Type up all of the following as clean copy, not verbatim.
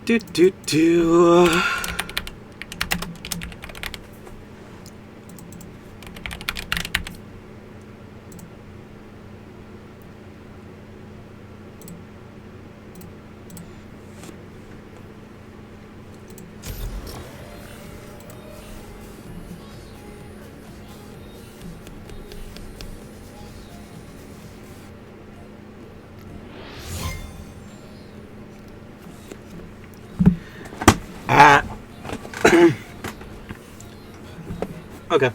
Do do do. Okay.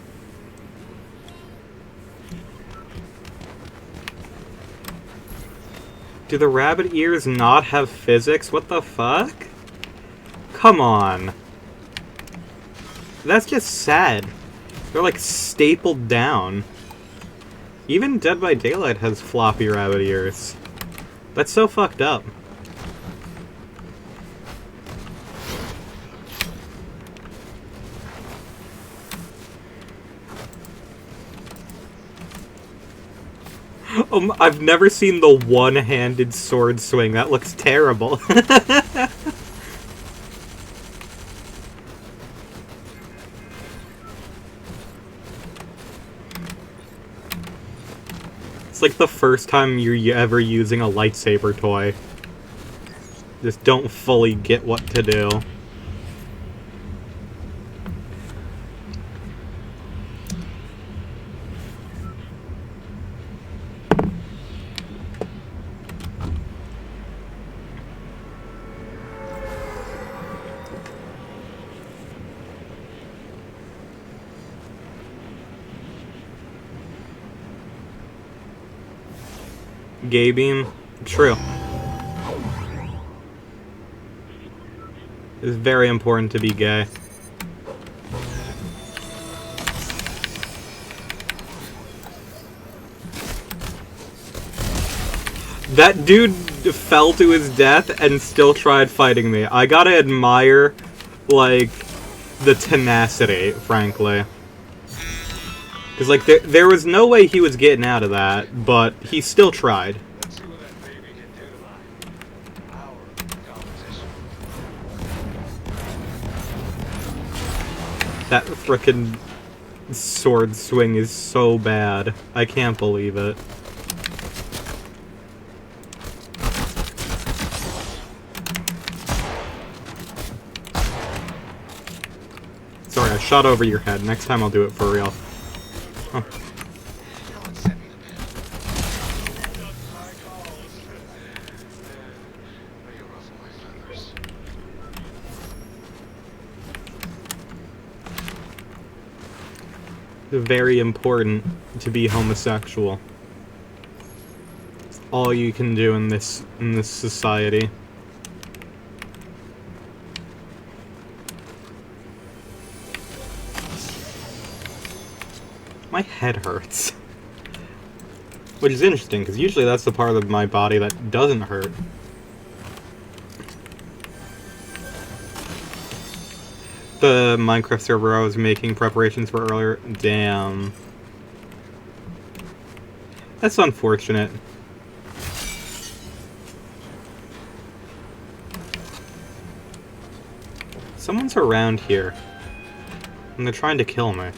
Do the rabbit ears not have physics? What the fuck? Come on. That's just sad. They're like stapled down. Even Dead by Daylight has floppy rabbit ears. That's so fucked up. I've never seen the one-handed sword swing. That looks terrible. It's like the first time you're ever using a lightsaber toy. Just don't fully get what to do. Gay beam? True. It's very important to be gay. That dude fell to his death and still tried fighting me. I gotta admire, like, the tenacity, frankly. Because, like, there was no way he was getting out of that, but he still tried. That frickin' sword swing is so bad. I can't believe it. Sorry, I shot over your head. Next time I'll do it for real. Huh. It's very important to be homosexual. It's all you can do in this society. My head hurts. Which is interesting, because usually that's the part of my body that doesn't hurt. The Minecraft server I was making preparations for earlier. Damn. That's unfortunate. Someone's around here. And they're trying to kill me.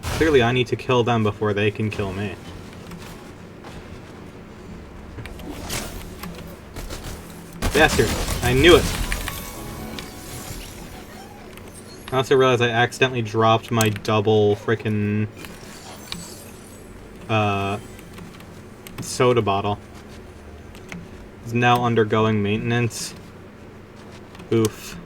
Clearly, I need to kill them before they can kill me. Bastard! I knew it! I also realized I accidentally dropped my double frickin' soda bottle. It's now undergoing maintenance. Oof.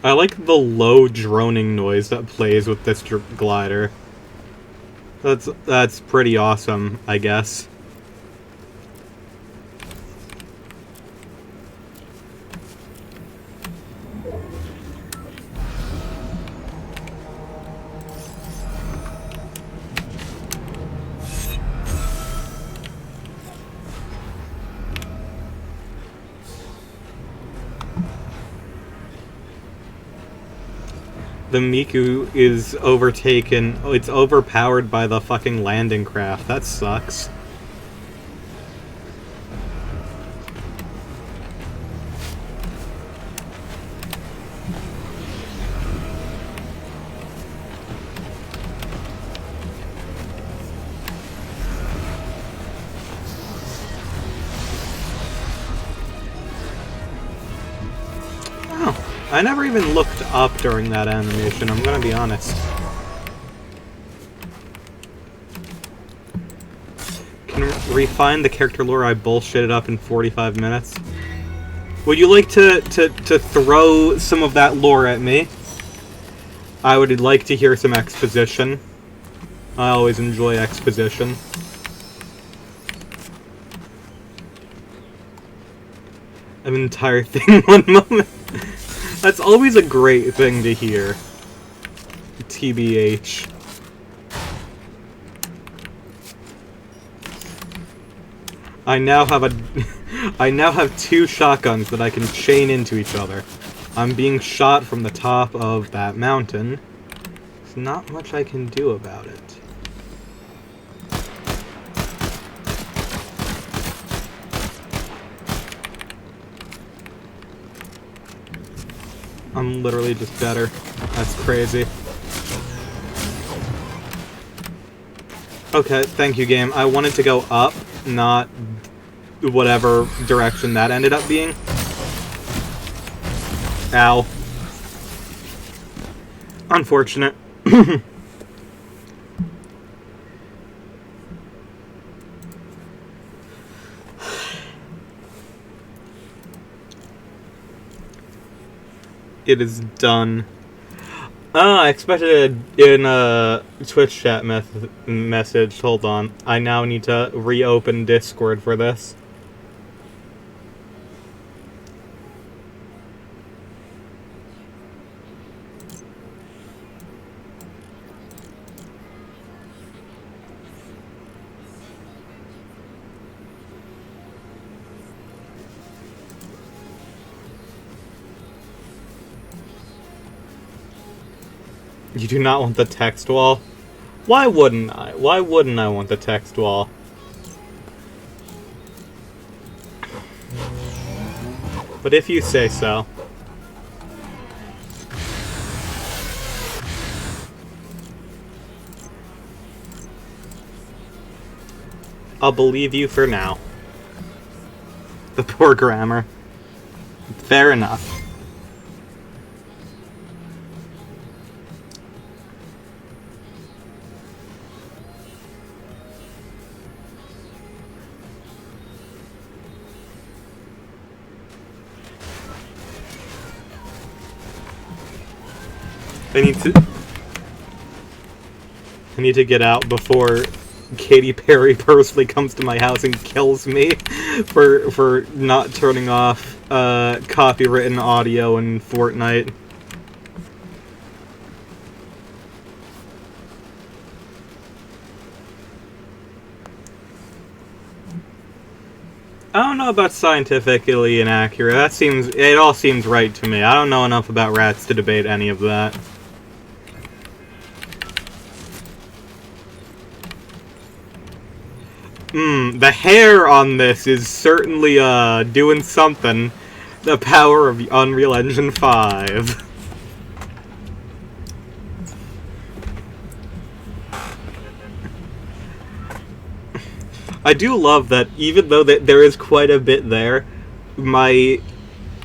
I like the low droning noise that plays with this glider. That's pretty awesome, I guess. The Miku is overtaken. Oh, it's overpowered by the fucking landing craft. That sucks. I never even looked up during that animation, I'm gonna be honest. Can refine the character lore I bullshitted up in 45 minutes. Would you like to throw some of that lore at me? I would like to hear some exposition. I always enjoy exposition. An entire thing one moment. That's always a great thing to hear. TBH. I now have two shotguns that I can chain into each other. I'm being shot from the top of that mountain. There's not much I can do about it. I'm literally just better. That's crazy. Okay, thank you, game. I wanted to go up, not whatever direction that ended up being. Ow. Unfortunate. It is done. I expected it in a Twitch chat message. Hold on. I now need to reopen Discord for this. You do not want the text wall? Why wouldn't I? Why wouldn't I want the text wall? But if you say so. I'll believe you for now. The poor grammar. Fair enough. I need to get out before Katy Perry personally comes to my house and kills me for not turning off copywritten audio in Fortnite. I don't know about scientifically inaccurate. It all seems right to me. I don't know enough about rats to debate any of that. The hair on this is certainly, doing something. The power of Unreal Engine 5. I do love that, even though there is quite a bit there,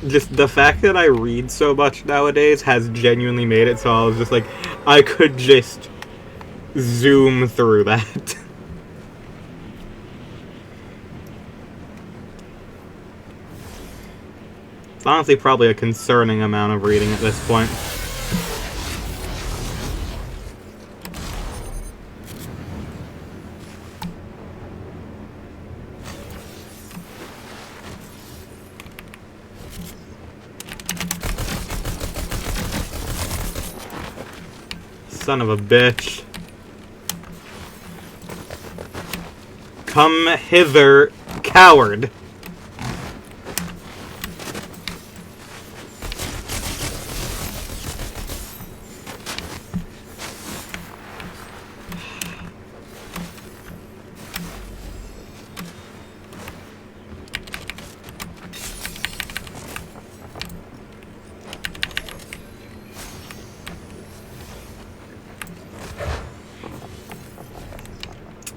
just the fact that I read so much nowadays has genuinely made it so I was just like, I could just zoom through that. It's honestly probably a concerning amount of reading at this point. Son of a bitch. Come hither, coward.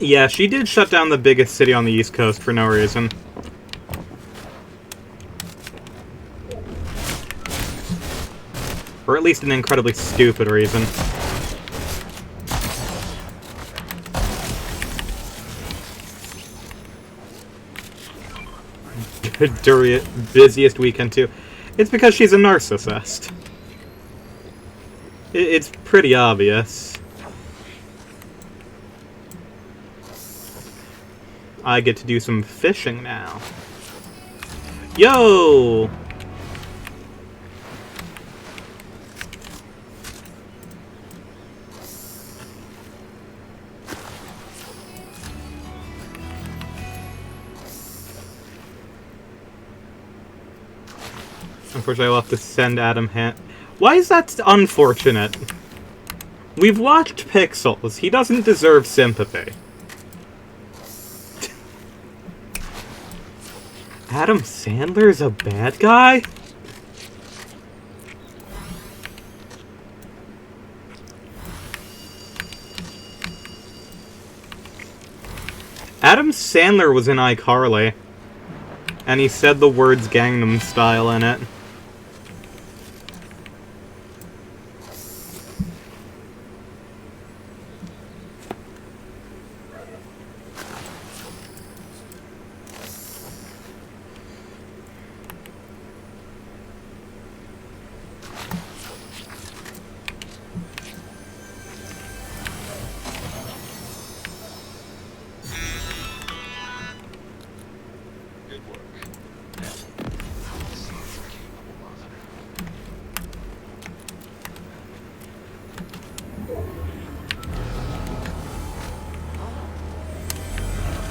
Yeah, she did shut down the biggest city on the East Coast for no reason. Or at least an incredibly stupid reason. Busiest weekend, too. It's because she's a narcissist. It's pretty obvious. I get to do some fishing now. Yo! Unfortunately, I'll have to send Adam Why is that unfortunate? We've watched Pixels. He doesn't deserve sympathy. Adam Sandler's a bad guy? Adam Sandler was in iCarly, and he said the words Gangnam Style in it.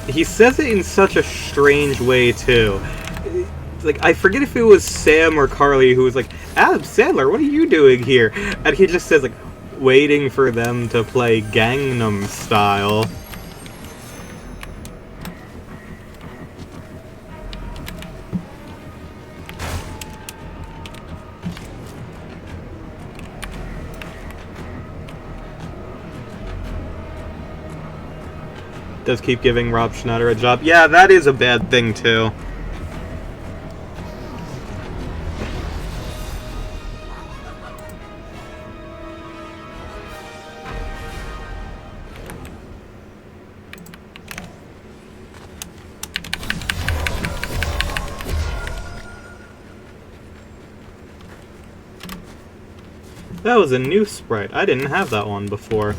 He says it in such a strange way, too. Like, I forget if it was Sam or Carly who was like, Adam Sandler, what are you doing here? And he just says, like, waiting for them to play Gangnam Style. Does keep giving Rob Schneider a job. Yeah, that is a bad thing, too. That was a new Sprite. I didn't have that one before.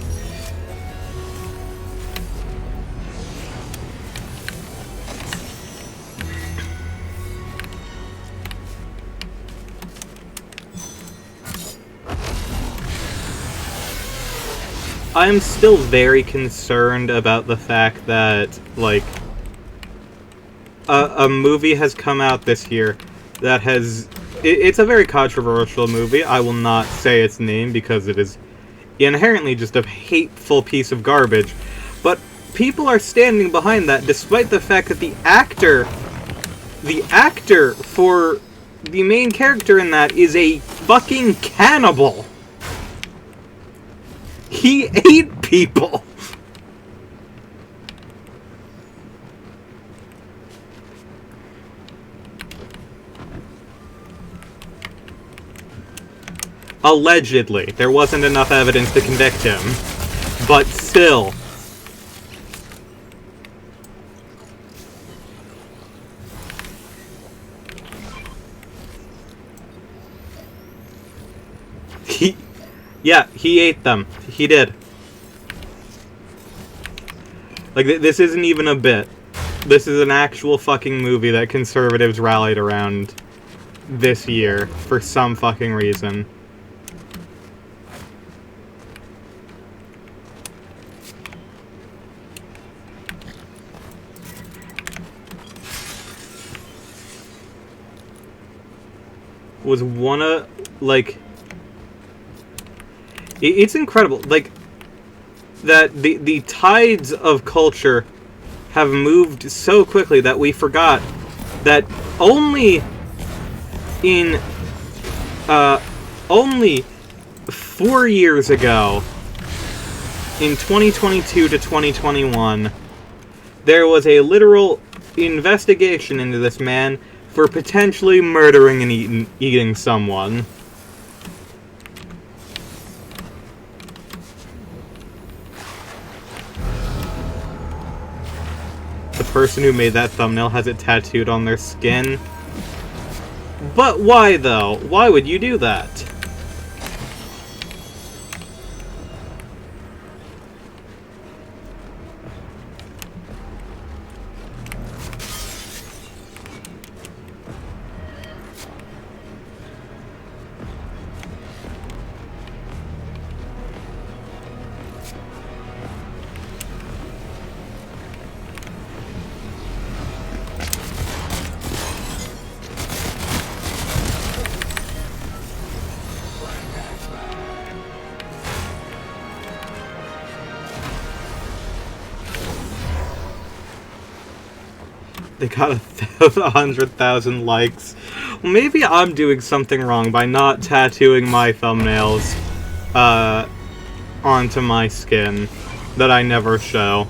I'm still very concerned about the fact that, like, a movie has come out this year that has... It's a very controversial movie. I will not say its name because it is inherently just a hateful piece of garbage. But people are standing behind that despite the fact that the actor for the main character in that is a fucking cannibal. He ate people! Allegedly. There wasn't enough evidence to convict him. But still. Yeah, he ate them. He did. Like, this isn't even a bit. This is an actual fucking movie that conservatives rallied around this year for some fucking reason. Was one of, like... It's incredible, like, that the tides of culture have moved so quickly that we forgot that only 4 years ago, in 2022 to 2021, there was a literal investigation into this man for potentially murdering and eating someone. The person who made that thumbnail has it tattooed on their skin. But why, though? Why would you do that? They got 100,000 likes. Well, maybe I'm doing something wrong by not tattooing my thumbnails onto my skin that I never show.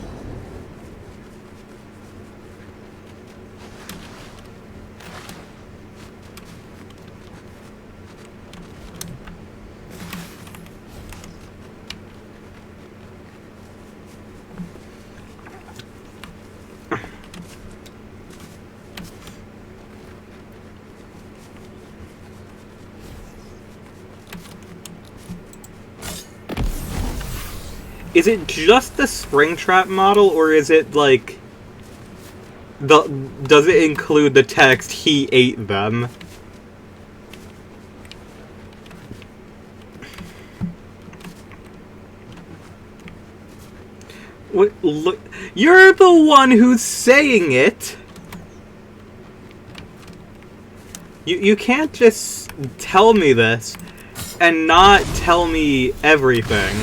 Is it just the Springtrap model, or is it, like, does it include the text, "He ate them"? What, look, you're the one who's saying it! You can't just tell me this and not tell me everything.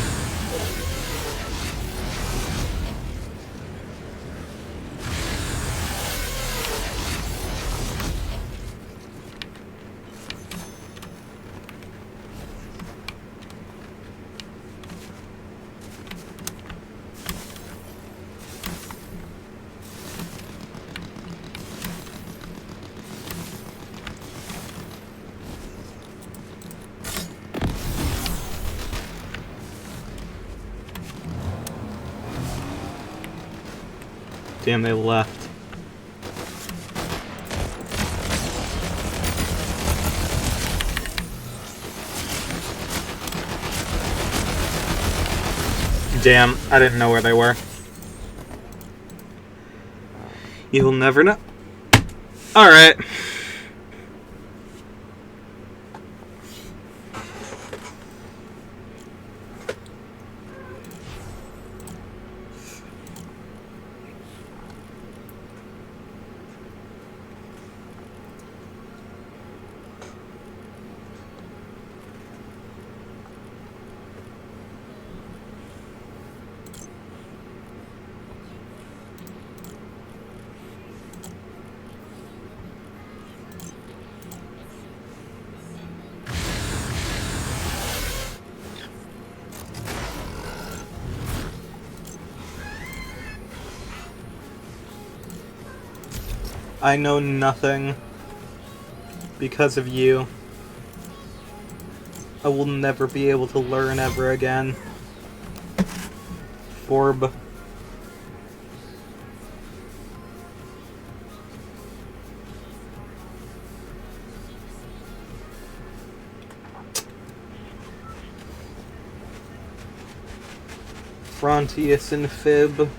Damn, they left. Damn, I didn't know where they were. You'll never know. Alright. I know nothing because of you. I will never be able to learn ever again. Forb. Frontius and Fib.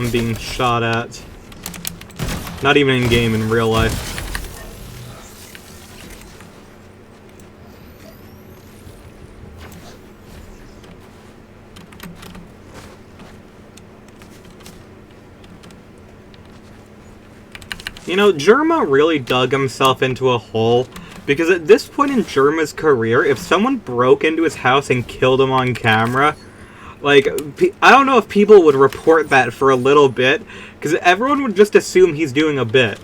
I'm being shot at. Not even in game, in real life. You know, Germa really dug himself into a hole, because at this point in Germa's career, if someone broke into his house and killed him on camera, like, I don't know if people would report that for a little bit, because everyone would just assume he's doing a bit.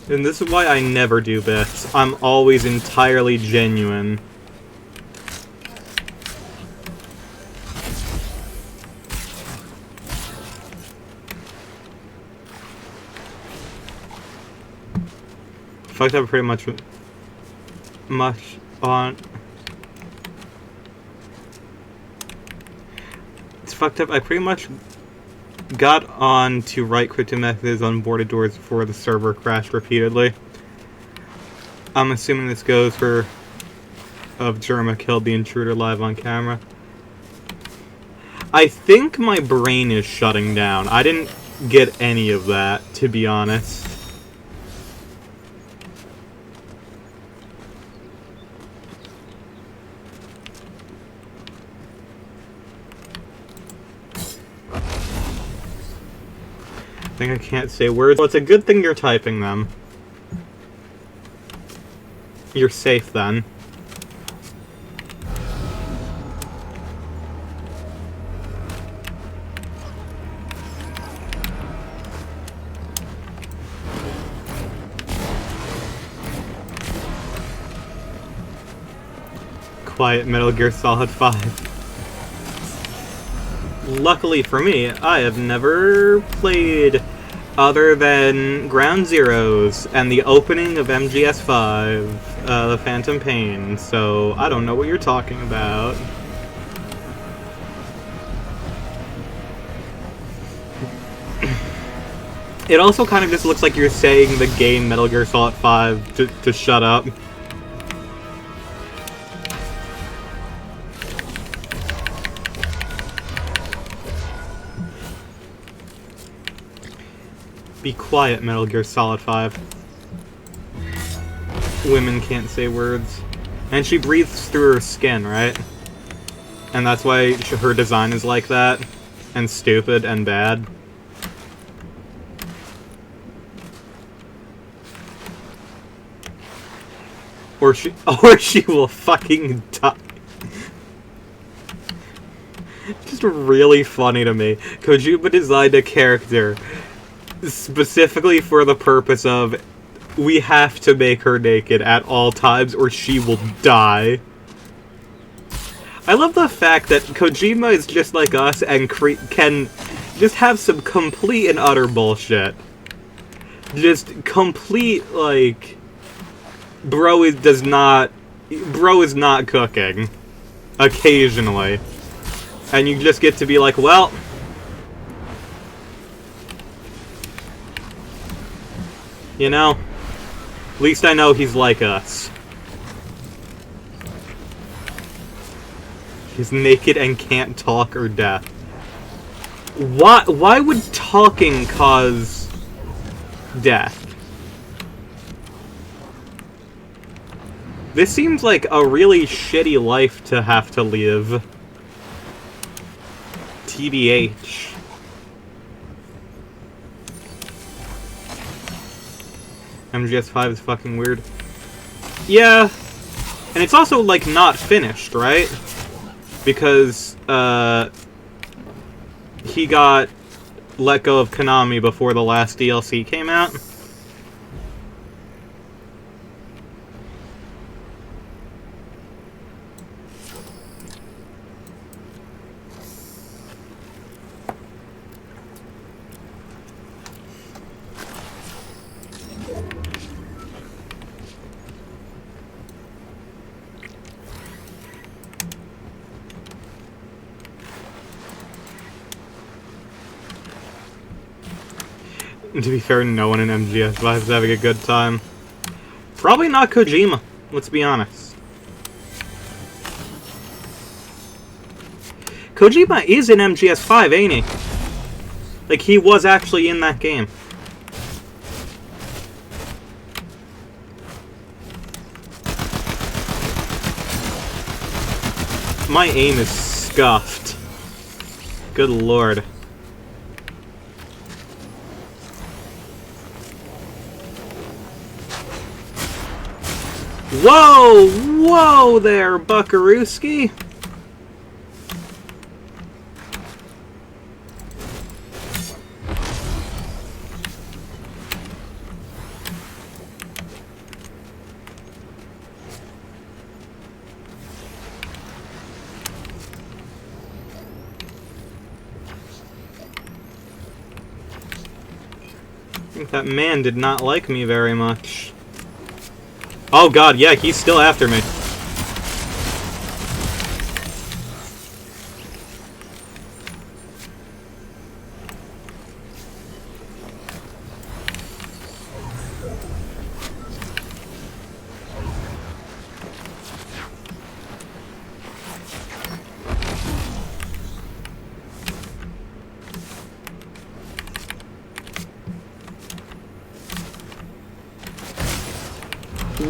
And this is why I never do bits. I'm always entirely genuine. Fucked up pretty much on... It's fucked up. I pretty much got on to write crypto methods on boarded doors before the server crashed repeatedly. I'm assuming this goes for Germa killed the intruder live on camera. I think my brain is shutting down. I didn't get any of that, to be honest. I think I can't say words. Well, it's a good thing you're typing them. You're safe then. Quiet Metal Gear Solid 5. Luckily for me, I have never played other than Ground Zeroes and the opening of MGS5, The Phantom Pain, so I don't know what you're talking about. It also kind of just looks like you're saying the game Metal Gear Solid 5 to shut up. Be quiet, Metal Gear Solid 5. Women can't say words. And she breathes through her skin, right? And that's why her design is like that. And stupid and bad. Or she will fucking die. It's just really funny to me. Kojima designed a character specifically for the purpose of, we have to make her naked at all times or she will die. I love the fact that Kojima is just like us and can just have some complete and utter bullshit. Just complete, like, bro is not cooking. Occasionally. And you just get to be like, well, you know, at least I know he's like us. He's naked and can't talk or death. Why would talking cause death? This seems like a really shitty life to have to live. TBH. MGS5 is fucking weird. Yeah. And it's also, like, not finished, right? Because, he got let go of Konami before the last DLC came out. To be fair, no one in MGS5 is having a good time. Probably not Kojima, let's be honest. Kojima is in MGS5, ain't he? Like, he was actually in that game. My aim is scuffed. Good lord. Whoa! Whoa there, Buckarooski! I think that man did not like me very much. Oh god, yeah, he's still after me.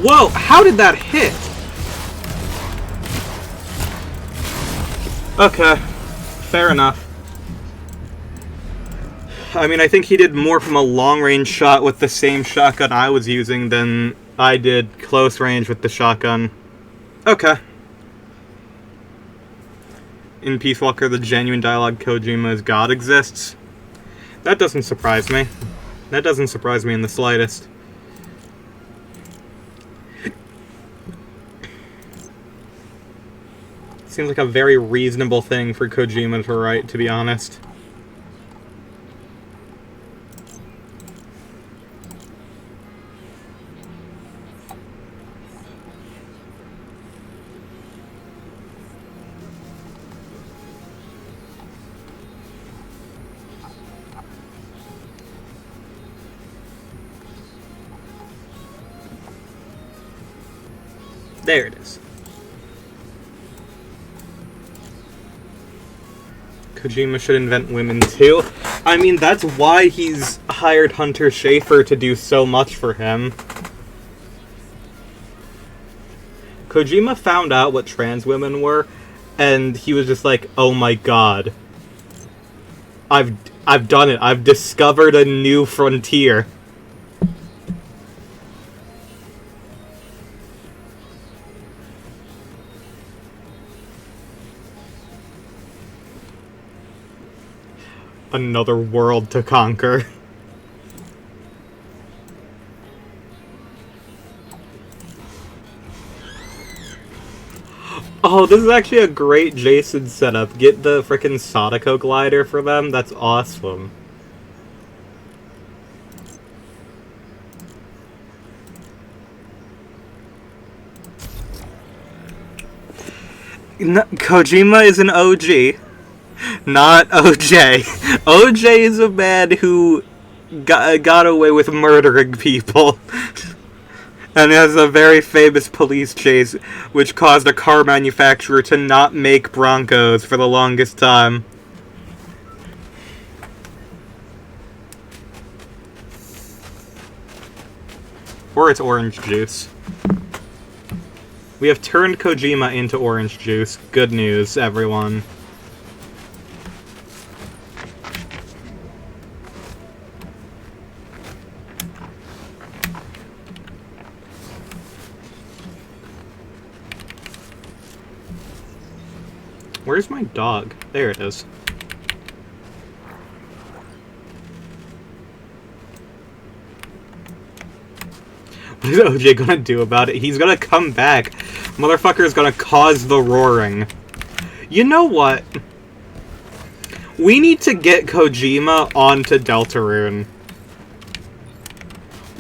Whoa, how did that hit? Okay, fair enough. I mean, I think he did more from a long-range shot with the same shotgun I was using than I did close range with the shotgun. Okay. In Peace Walker, the genuine dialogue Kojima's God exists. That doesn't surprise me. That doesn't surprise me in the slightest. Seems like a very reasonable thing for Kojima to write, to be honest. There it is. Kojima should invent women too. I mean, that's why he's hired Hunter Schafer to do so much for him. Kojima found out what trans women were, and he was just like, oh my god. I've done it. I've discovered a new frontier. Another world to conquer. Oh, this is actually a great Jason setup. Get the frickin' Sadako glider for them. That's awesome. No, Kojima is an OG. Not OJ. OJ is a man who got away with murdering people. And has a very famous police chase, which caused a car manufacturer to not make Broncos for the longest time. Or it's orange juice. We have turned Kojima into orange juice. Good news, everyone. Where's my dog? There it is. What is OJ gonna do about it? He's gonna come back. Motherfucker's gonna cause the roaring. You know what? We need to get Kojima onto Deltarune.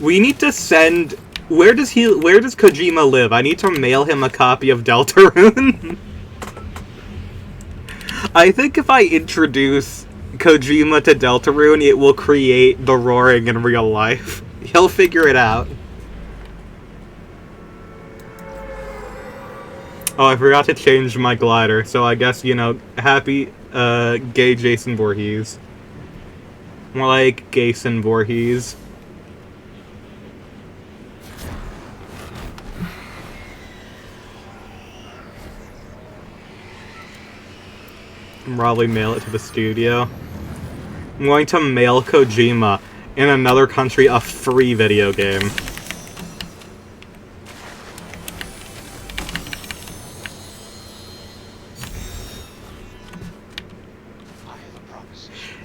We need to send... Where does Kojima live? I need to mail him a copy of Deltarune. I think if I introduce Kojima to Deltarune, it will create the roaring in real life. He'll figure it out. Oh, I forgot to change my glider, so I guess, you know, happy, gay Jason Voorhees. More like Gayson Voorhees. Probably mail it to the studio. I'm going to mail Kojima in another country a free video game.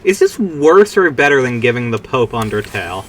Is this worse or better than giving the Pope Undertale?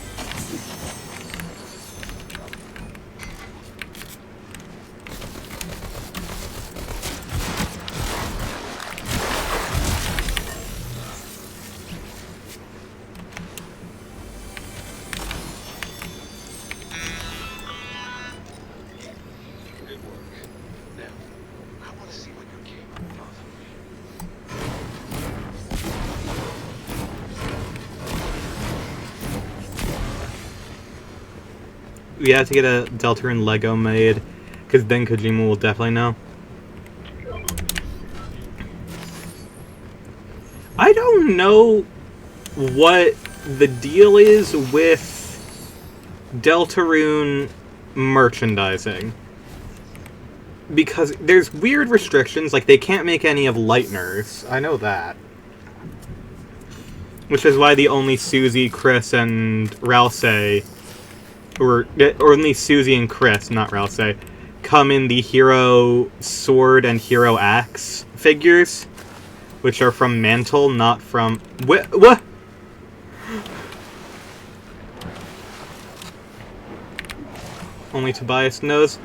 We have to get a Deltarune Lego made, because then Kojima will definitely know. I don't know what the deal is with Deltarune merchandising. Because there's weird restrictions, like they can't make any of Lightners. I know that. Which is why the only Susie, Chris, and Ralsei, or only Susie and Chris, not Ralsei, come in the Hero Sword and Hero Axe figures, which are from Mantle, not from... What? Only Tobias knows.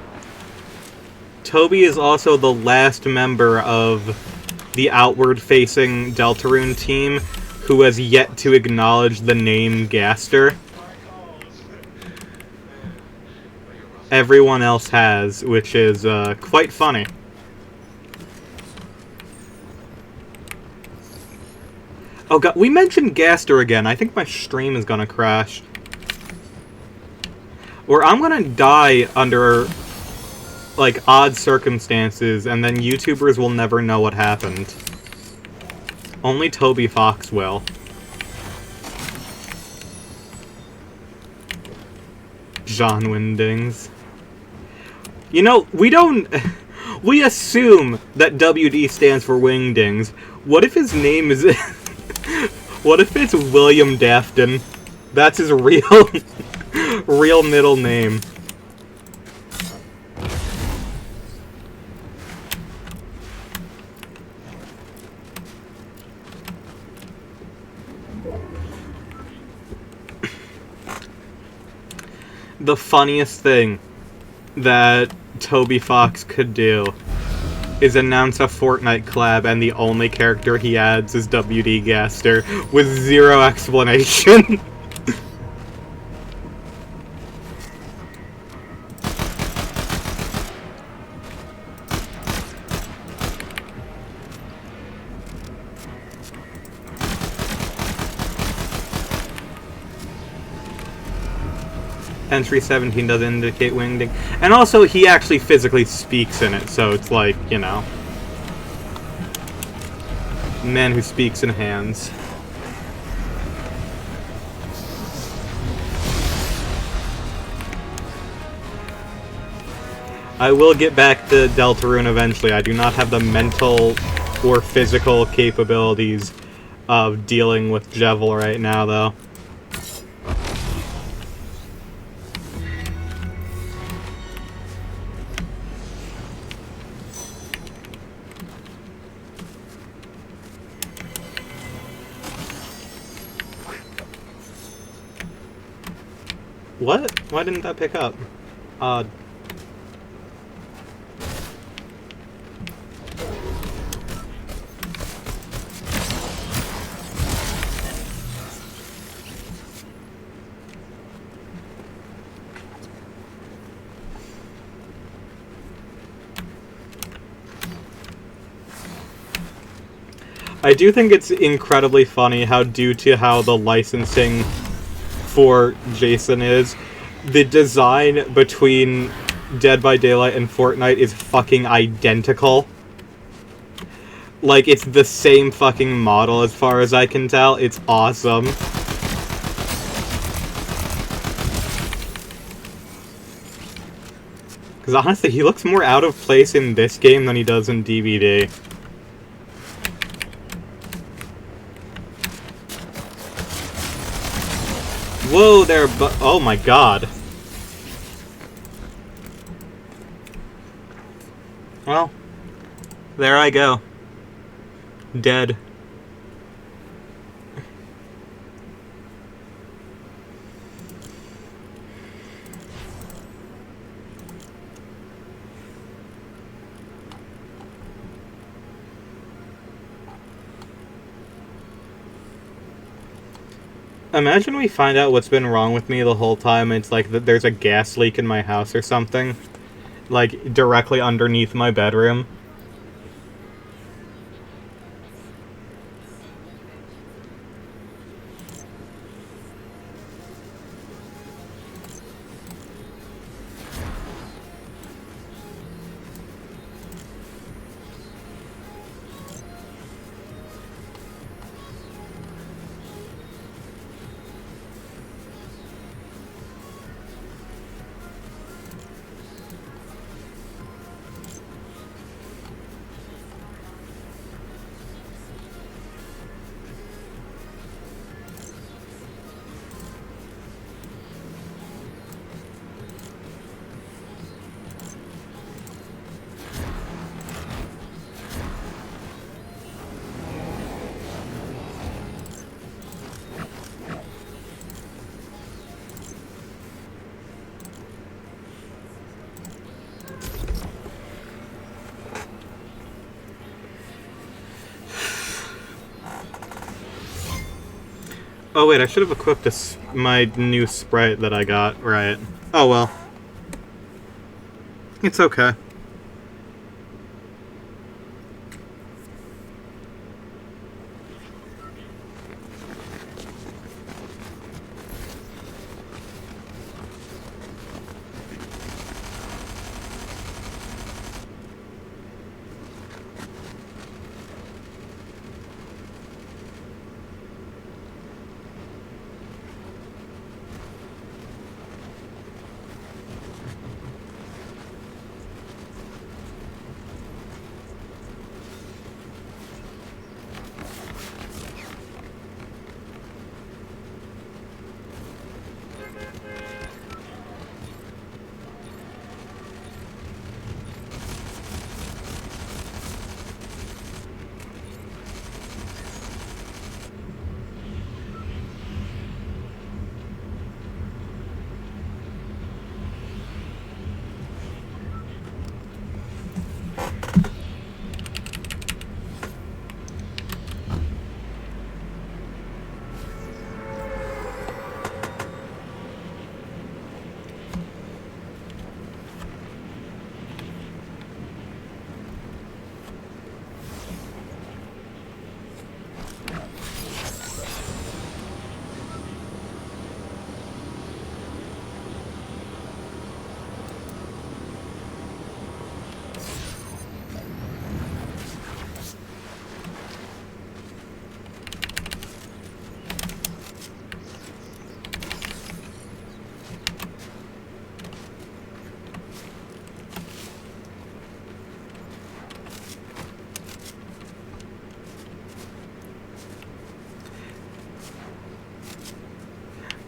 Toby is also the last member of the outward-facing Deltarune team who has yet to acknowledge the name Gaster. Everyone else has, which is quite funny. Oh god, we mentioned Gaster again. I think my stream is gonna crash. Or I'm gonna die under, like, odd circumstances, and then YouTubers will never know what happened. Only Toby Fox will. John Windings. You know, we assume that WD stands for Wingdings. What if his name is... What if it's William Dafton? That's his real middle name. The funniest thing that Toby Fox could do is announce a Fortnite collab and the only character he adds is WD Gaster with zero explanation. Entry 17 doesn't indicate wingding. And also, he actually physically speaks in it, so it's like, you know. Man who speaks in hands. I will get back to Deltarune eventually. I do not have the mental or physical capabilities of dealing with Jevil right now, though. What? Why didn't that pick up? Odd. I do think it's incredibly funny how, due to how the licensing for Jason is, the design between Dead by Daylight and Fortnite is fucking identical. Like, it's the same fucking model as far as I can tell. It's awesome. Because honestly, he looks more out of place in this game than he does in DVD. Whoa there, oh my god. Well, there I go. Dead. Imagine we find out what's been wrong with me the whole time. It's like that there's a gas leak in my house or something. Like, directly underneath my bedroom. Oh wait, I should have equipped my new Sprite that I got, right. Oh well. It's okay.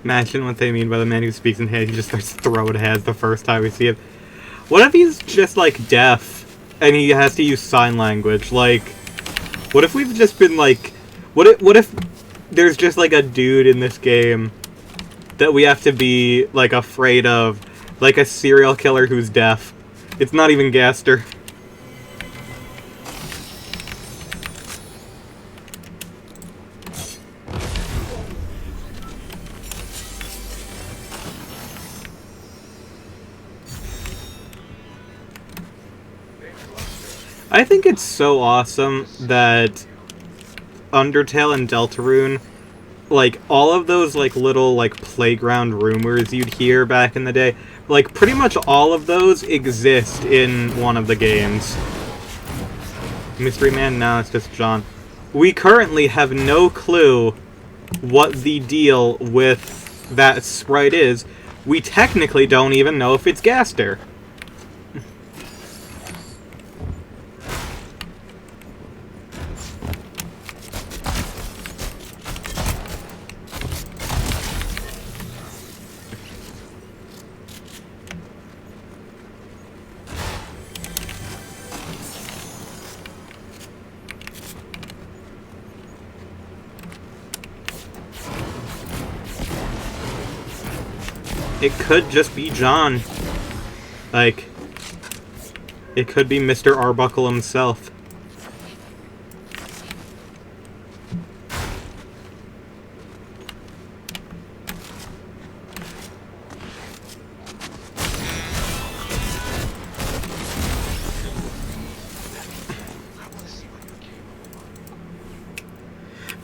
Imagine what they mean by the man who speaks in head. He just starts throwing heads the first time we see it. What if he's just, like, deaf and he has to use sign language? Like, what if we've just been, like... What if there's just, like, a dude in this game that we have to be, like, afraid of? Like a serial killer who's deaf. It's not even Gaster. I think it's so awesome that Undertale and Deltarune, like, all of those, like, little, like, playground rumors you'd hear back in the day, like, pretty much all of those exist in one of the games. Mystery Man? No, it's just John. We currently have no clue what the deal with that sprite is. We technically don't even know if it's Gaster. It could just be John. Like, it could be Mr. Arbuckle himself.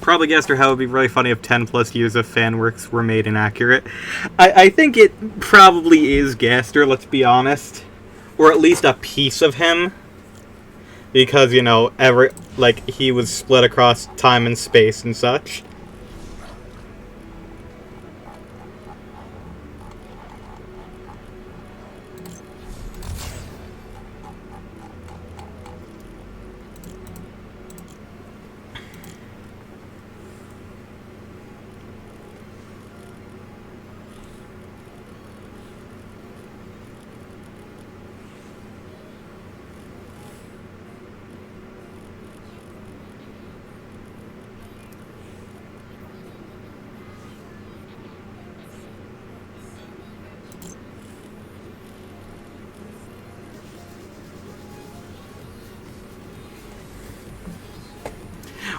Probably Gaster how it would be really funny if 10 plus years of fan works were made inaccurate. I think it probably is Gaster, let's be honest. Or at least a piece of him. Because, you know, he was split across time and space and such.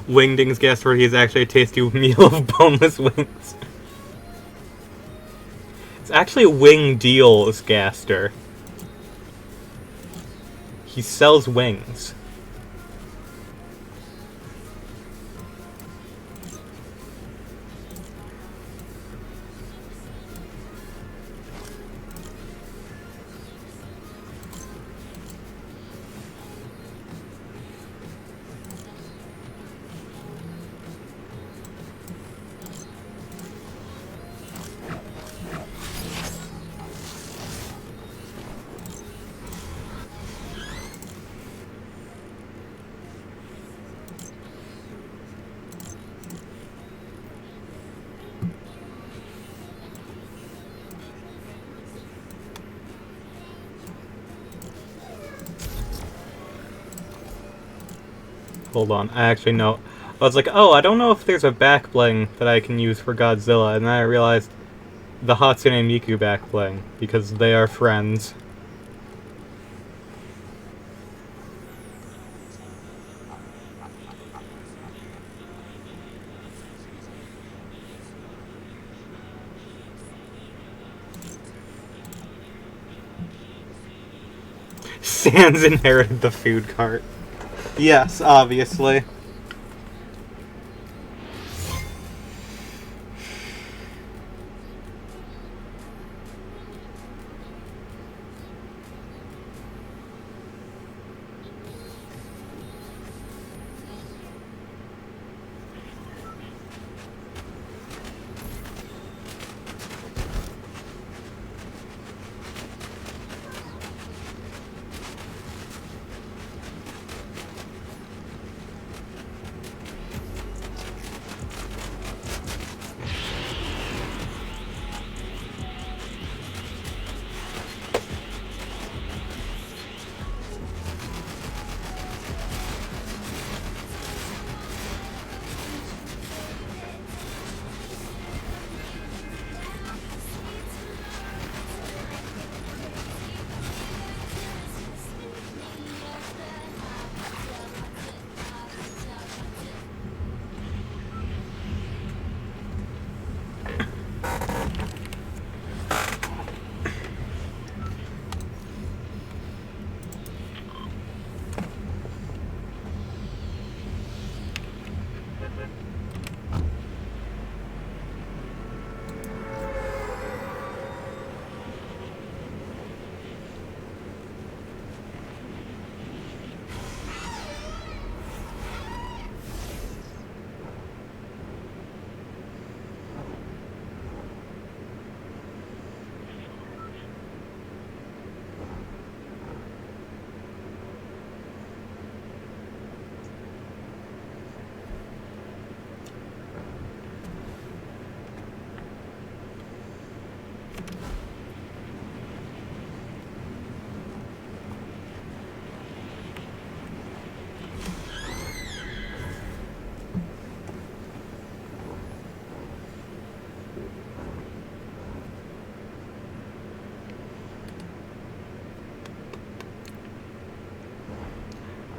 Wingding's guess where he's actually a tasty meal of boneless wings. It's actually Wing Deal's Gaster. He sells wings. Hold on, I actually know. I was like, oh, I don't know if there's a back bling that I can use for Godzilla, and then I realized the Hatsune Miku back bling, because they are friends. Sans inherited the food cart. Yes, obviously.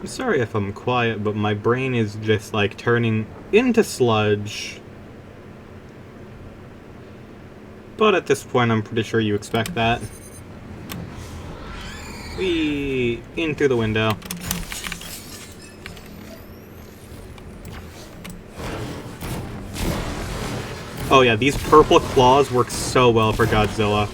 I'm sorry if I'm quiet, but my brain is just, like, turning into sludge. But at this point, I'm pretty sure you expect that. Whee! In through the window. Oh yeah, these purple claws work so well for Godzilla.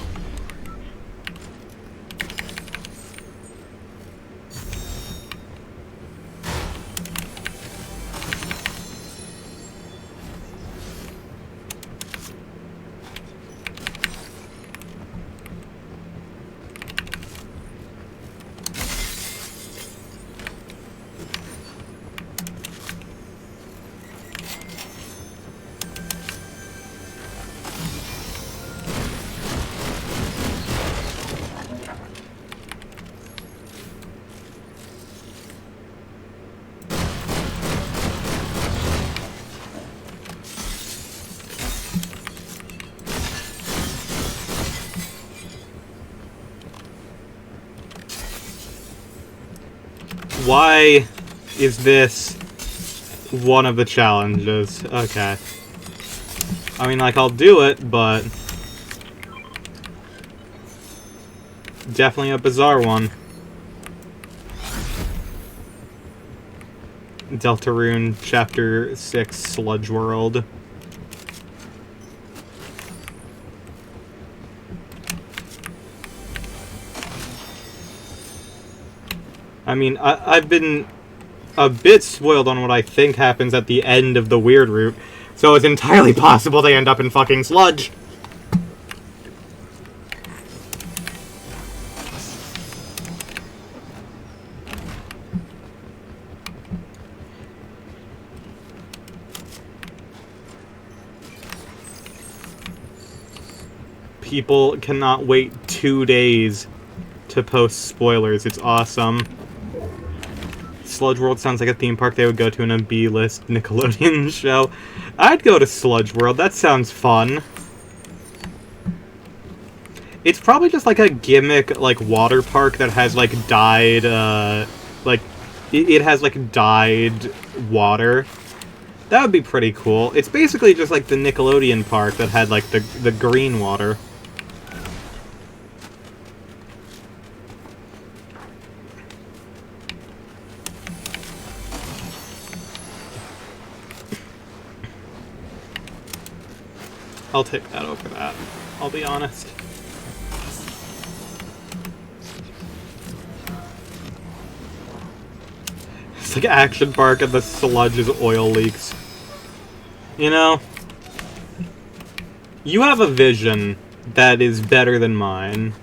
Why is this one of the challenges? Okay. I mean, like, I'll do it, but... definitely a bizarre one. Deltarune Chapter 6 Sludge World. I mean, I've been a bit spoiled on what I think happens at the end of the weird route, so it's entirely possible they end up in fucking sludge. People cannot wait 2 days to post spoilers. It's awesome. Sludge World sounds like a theme park they would go to in a B-list Nickelodeon show. I'd go to Sludge World. That sounds fun. It's probably just like a gimmick, like, water park that has, like, dyed, like, it has, like, dyed water. That would be pretty cool. It's basically just like the Nickelodeon park that had, like, the green water. I'll take that over that, I'll be honest. It's like Action Park and the sludge is oil leaks. You know, you have a vision that is better than mine.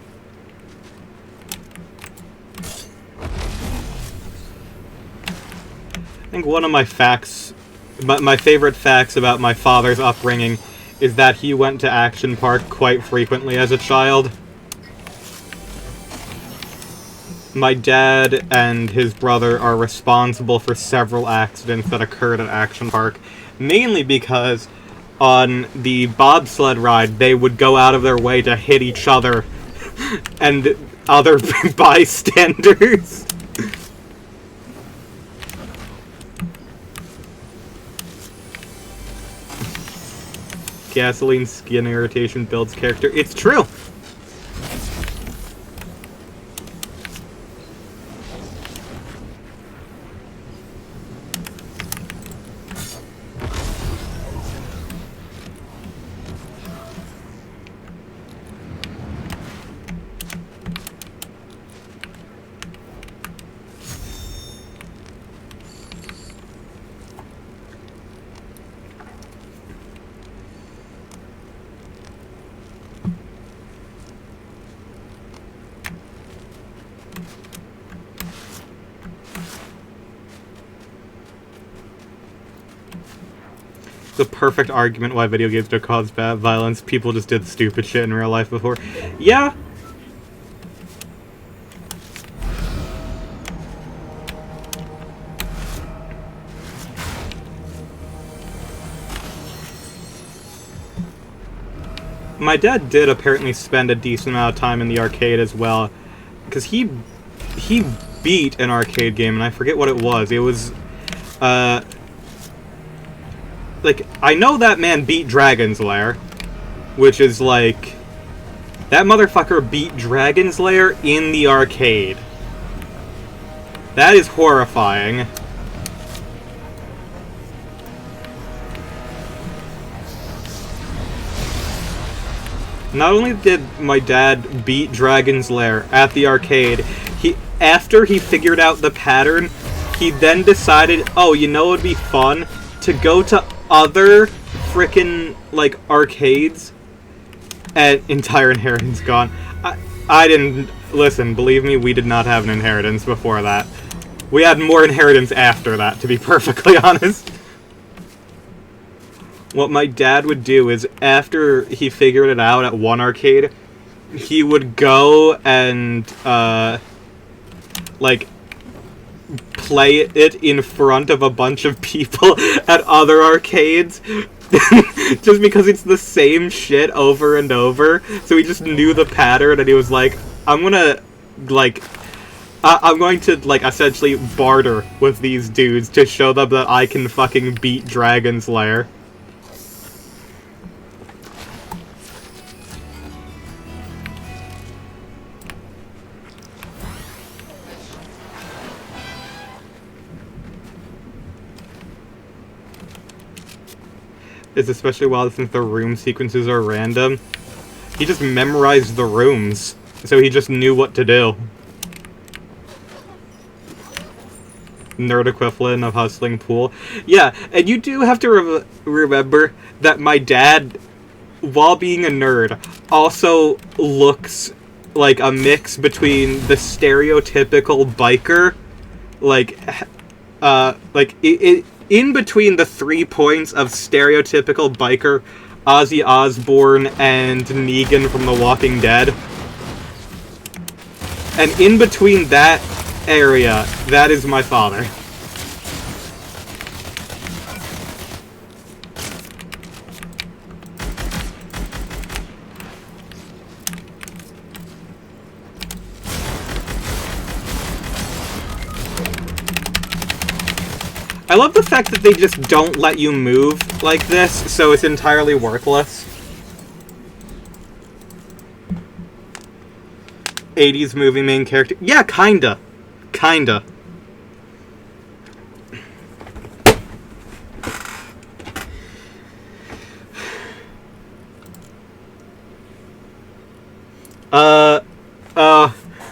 I think one of my facts, my favorite facts about my father's upbringing is that he went to Action Park quite frequently as a child. My dad and his brother are responsible for several accidents that occurred at Action Park, mainly because on the bobsled ride, they would go out of their way to hit each other and other bystanders. Gasoline skin irritation builds character. It's true! The perfect argument why video games don't cause bad violence. People just did stupid shit in real life before. Yeah. My dad did apparently spend a decent amount of time in the arcade as well, because he beat an arcade game, and I forget what it was. It was, like, I know that man beat Dragon's Lair, which is, like, that motherfucker beat Dragon's Lair in the arcade. That is horrifying. Not only did my dad beat Dragon's Lair at the arcade, after he figured out the pattern, he then decided, oh, you know what would be fun? To go to other frickin', like, arcades. And entire inheritance gone. I didn't... Listen, believe me, we did not have an inheritance before that. We had more inheritance after that, to be perfectly honest. What my dad would do is, after he figured it out at one arcade, he would go and, like, play it in front of a bunch of people at other arcades. Just because it's the same shit over and over. So he just knew the pattern, and he was like, I'm gonna, like... I'm going to, like, essentially barter with these dudes to show them that I can fucking beat Dragon's Lair. It's especially wild since the room sequences are random. He just memorized the rooms, so he just knew what to do. Nerd equivalent of hustling pool. Yeah, and you do have to remember that my dad, while being a nerd, also looks like a mix between the stereotypical biker, in between the 3 points of stereotypical biker, Ozzy Osbourne and Negan from The Walking Dead. And in between that area, that is my father. I love the fact that they just don't let you move like this, so it's entirely worthless. 80s movie main character. Yeah, kinda. Kinda.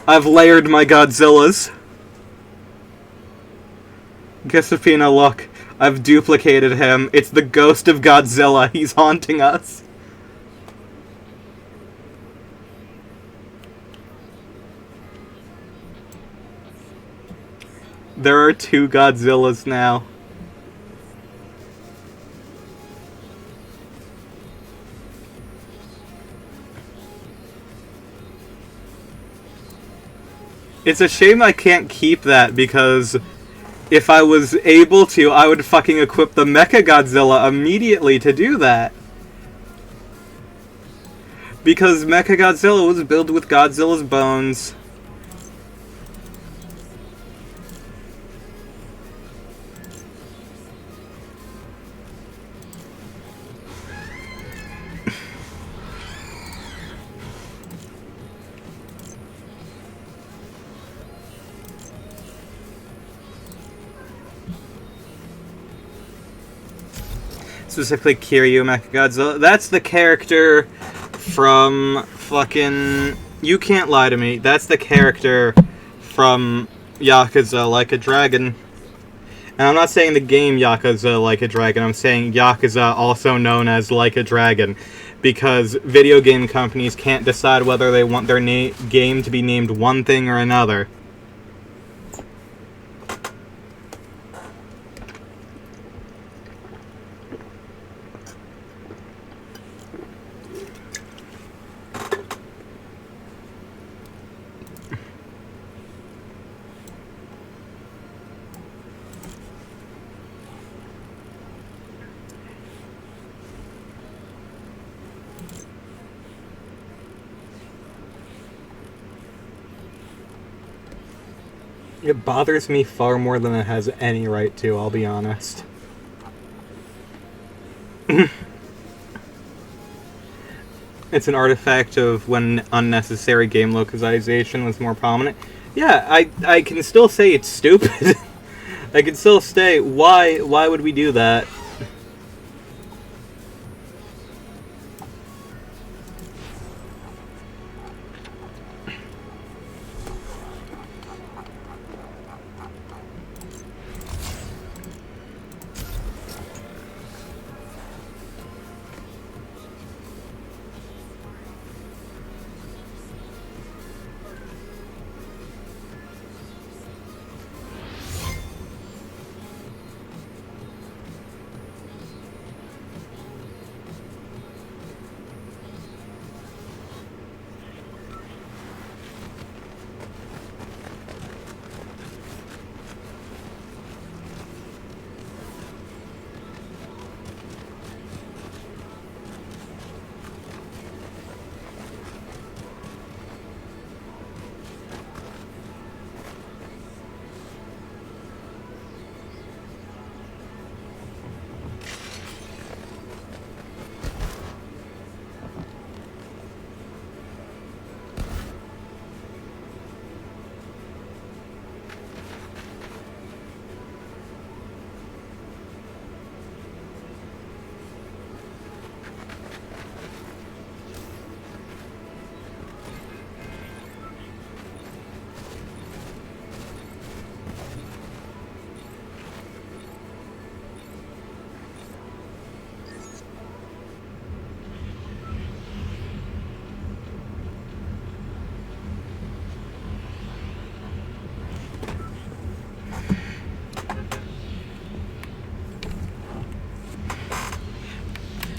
I've layered my Godzillas. Gisapina, look. I've duplicated him. It's the ghost of Godzilla. He's haunting us. There are 2 Godzillas now. It's a shame I can't keep that, because if I was able to, I would fucking equip the Mechagodzilla immediately to do that. Because Mechagodzilla was built with Godzilla's bones. Specifically Kiryu Mechagodzilla. That's the character from fucking... You Can't Lie to Me. That's the character from Yakuza Like a Dragon. And I'm not saying the game Yakuza Like a Dragon. I'm saying Yakuza, also known as Like a Dragon. Because video game companies can't decide whether they want their game to be named one thing or another. It bothers me far more than it has any right to, I'll be honest. It's an artifact of when unnecessary game localization was more prominent. Yeah, I can still say it's stupid. I can still say, why would we do that?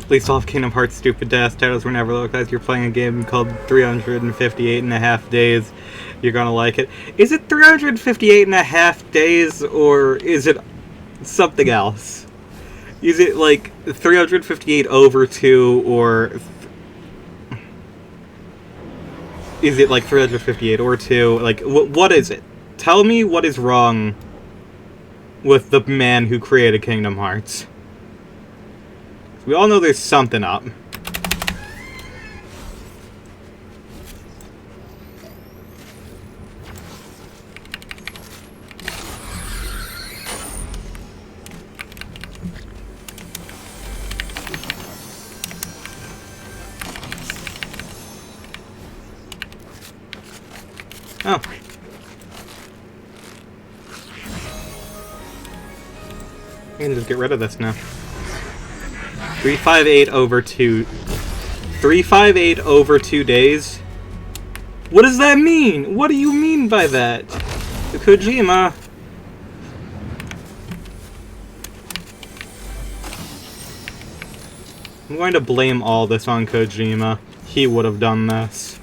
At least all of Kingdom Hearts' stupid ass titles were never localized. You're playing a game called 358 and a half days. You're gonna like it. Is it 358 and a half days, or is it something else? Is it like 358 over 2, or is it like 358 or 2? Like, what is it? Tell me what is wrong with the man who created Kingdom Hearts. We all know there's something up. Oh. I can just get rid of this now. 358 over 2. 358 over 2 days? What does that mean? What do you mean by that? Kojima. I'm going to blame all this on Kojima. He would have done this.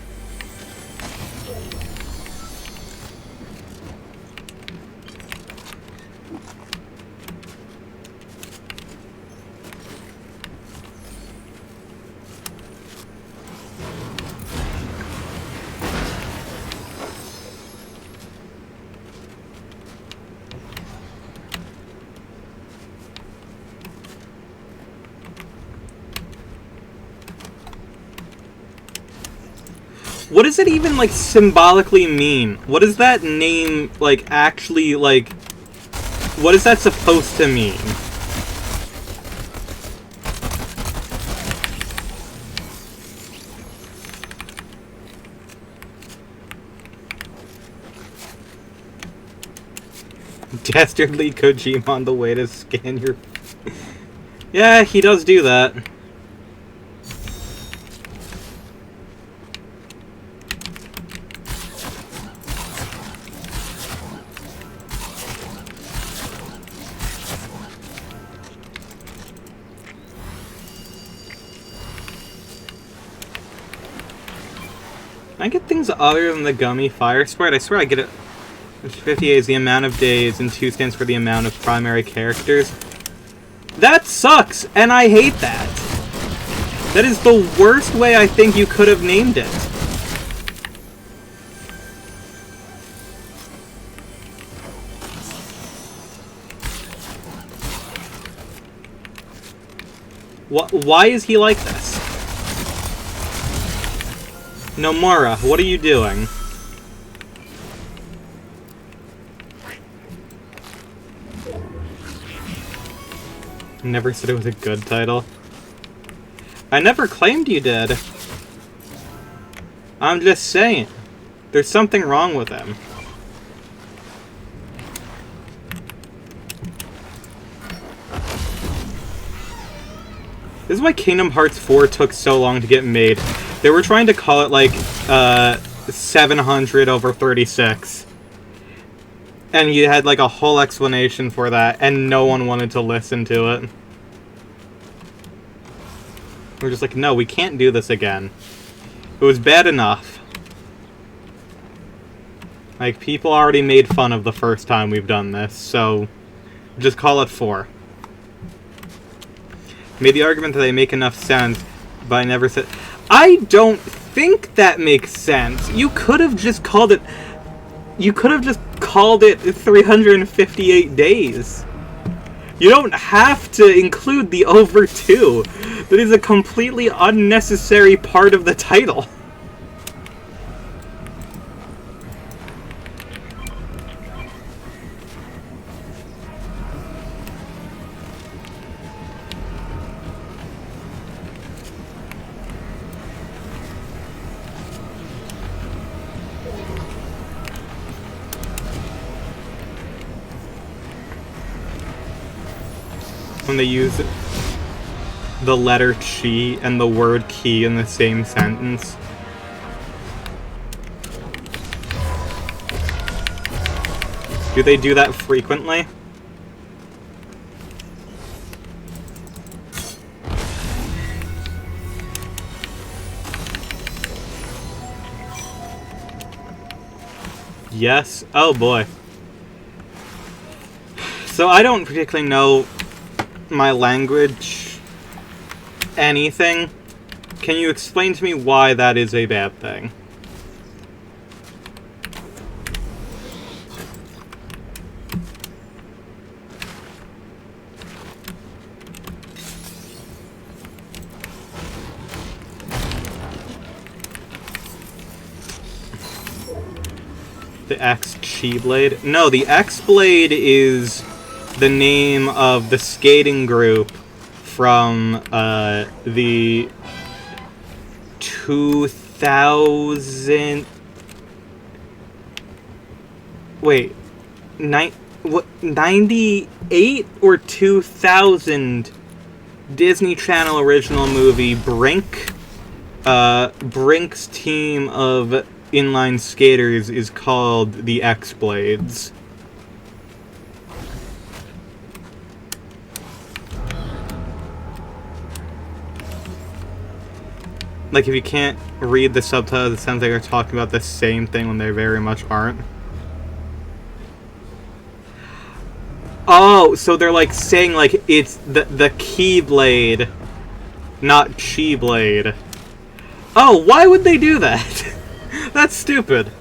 What does it even, like, symbolically mean? What does that name, like, actually, like... What is that supposed to mean? Dastardly Kojima on the way to scan your... Yeah, he does do that. Can I get things other than the gummy fire sprite? I swear I get it. 58 is the amount of days, and 2 stands for the amount of primary characters. That sucks, and I hate that. That is the worst way I think you could have named it. Why is he like this? Nomura, what are you doing? Never said it was a good title. I never claimed you did. I'm just saying. There's something wrong with him. This is why Kingdom Hearts 4 took so long to get made. They were trying to call it, like, 700 over 36. And you had, like, a whole explanation for that, and no one wanted to listen to it. We're just like, no, we can't do this again. It was bad enough. Like, people already made fun of the first time we've done this, so just call it 4. Made the argument that they make enough sense, but I never said... I don't think that makes sense. You could have just called it... You could have just called it 358 days. You don't have to include the over 2. That is a completely unnecessary part of the title. When they use the letter chi and the word key in the same sentence. Do they do that frequently? Yes. Oh boy. So I don't particularly know my language anything. Can you explain to me why that is a bad thing? The X-Chi Blade? No, the X-Blade is the name of the skating group from the 2000... Wait, 98 or 2000 Disney Channel original movie Brink? Brink's team of inline skaters is called the X-Blades. Like, if you can't read the subtitles, it sounds like they're talking about the same thing when they very much aren't. Oh, so they're, like, saying, like, it's the Keyblade, not Chi-Blade. Oh, why would they do that? That's stupid.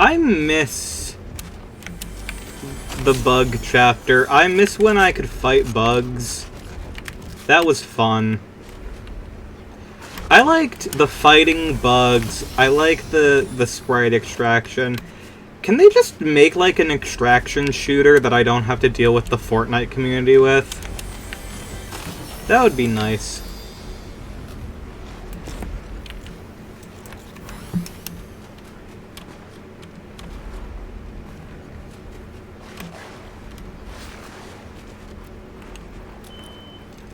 I miss the bug chapter. I miss when I could fight bugs. That was fun. I liked the fighting bugs. I liked the sprite extraction. Can they just make, like, an extraction shooter that I don't have to deal with the Fortnite community with? That would be nice.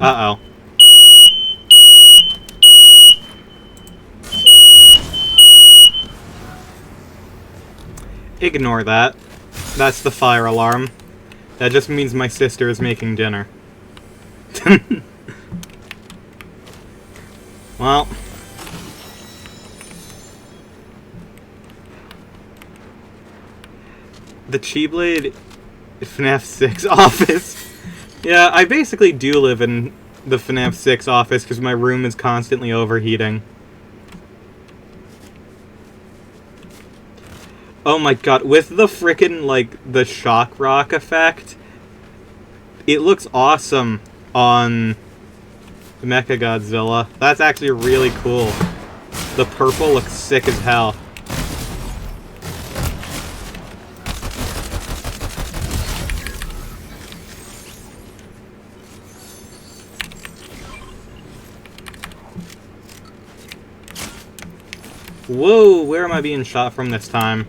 Uh-oh. Ignore that. That's the fire alarm. That just means my sister is making dinner. Well. The Keyblade FNAF 6 office. Yeah, I basically do live in the FNAF 6 office because my room is constantly overheating. Oh my god, with the frickin', like, the shock rock effect, it looks awesome on Mechagodzilla. That's actually really cool. The purple looks sick as hell. Whoa, where am I being shot from this time?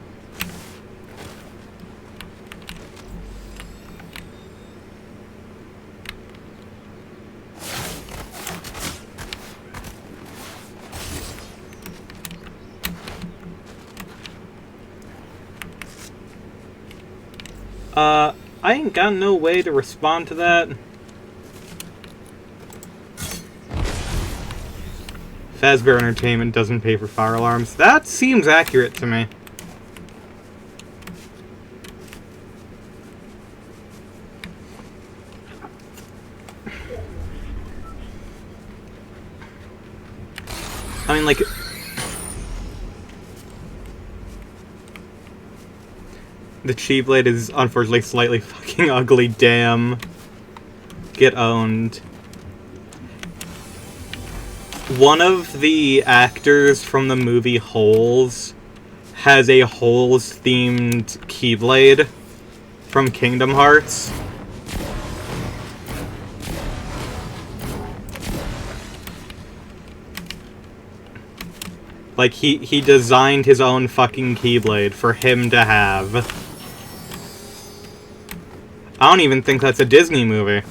I ain't got no way to respond to that. Fazbear Entertainment doesn't pay for fire alarms. That seems accurate to me. I mean, like... The Keyblade is unfortunately slightly fucking ugly, damn. Get owned. One of the actors from the movie Holes has a Holes-themed Keyblade from Kingdom Hearts. Like, he designed his own fucking Keyblade for him to have. I don't even think that's a Disney movie.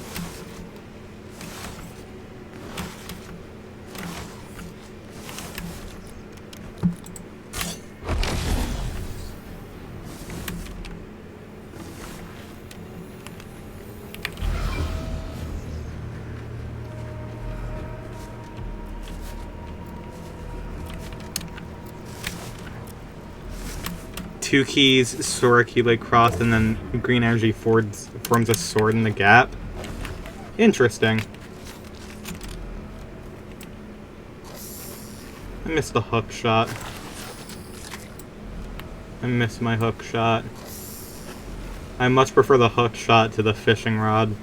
Two keys, Sora Keyblade cross, and then green energy forms a sword in the gap. Interesting. I missed the hook shot. I missed my hook shot. I much prefer the hook shot to the fishing rod.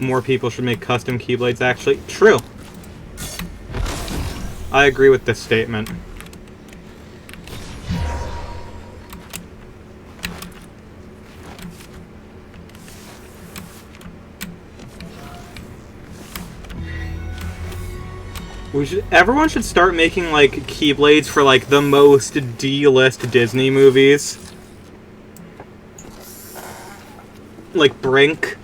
More people should make custom Keyblades, actually. True. I agree with this statement. Everyone should start making, like, Keyblades for, like, the most D-list Disney movies. Like Brink.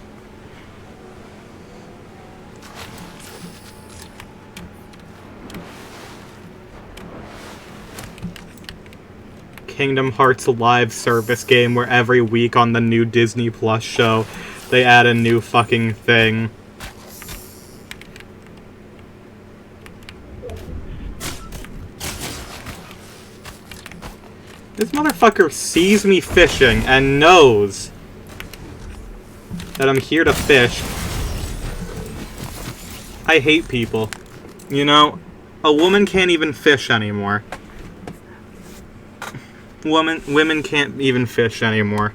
Kingdom Hearts live service game where every week on the new Disney Plus show they add a new fucking thing. This motherfucker sees me fishing and knows that I'm here to fish. I hate people. You know, a woman can't even fish anymore. Women can't even fish anymore.